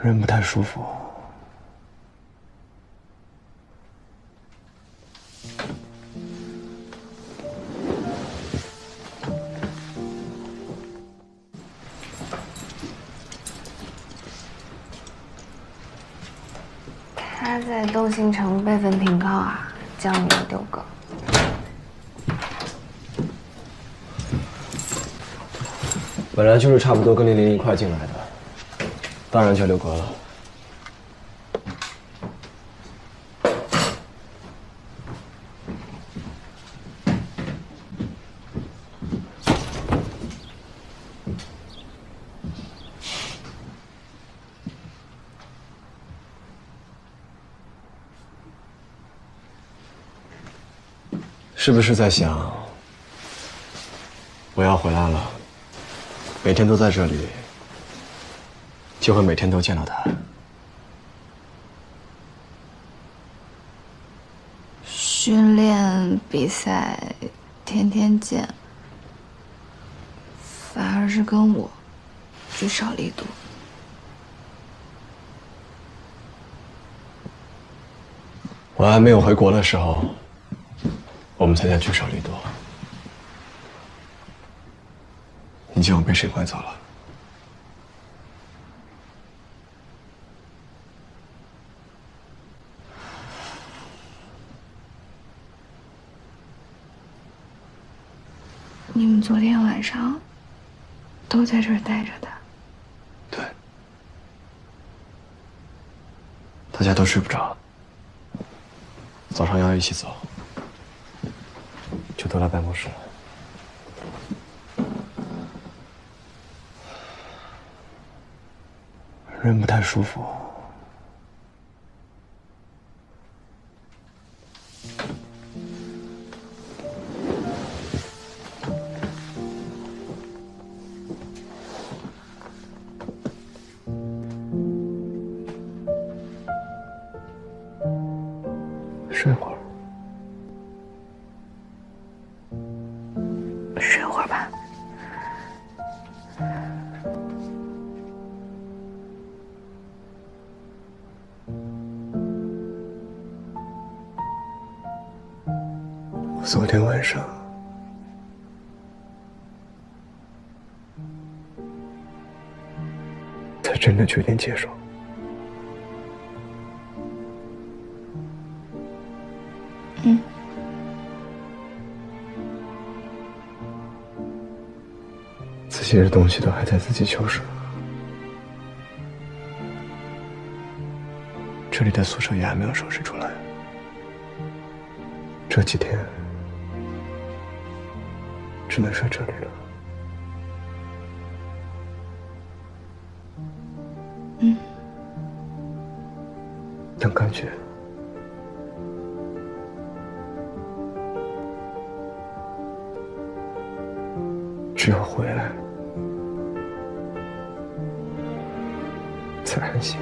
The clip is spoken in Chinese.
人不太舒服。他在窦星城辈分挺高啊，叫你丢哥。本来就是差不多跟玲玲一块进来的，当然叫刘哥了。是不是在想，我要回来了，每天都在这里，就会每天都见到他？训练比赛天天见，反而是跟我聚少离多。我还没有回国的时候，我们才叫聚少离多。你今晚被谁拐走了？你们昨天晚上都在这儿待着的？对，大家都睡不着，早上要一起走，就都来办公室了。人不太舒服。睡会儿。睡会儿吧。我昨天晚上才真的决定接受。嗯。自己的东西都还在自己收拾，这里的宿舍也还没有收拾出来。这几天只能睡这里了。嗯。等感觉只有回来才安心。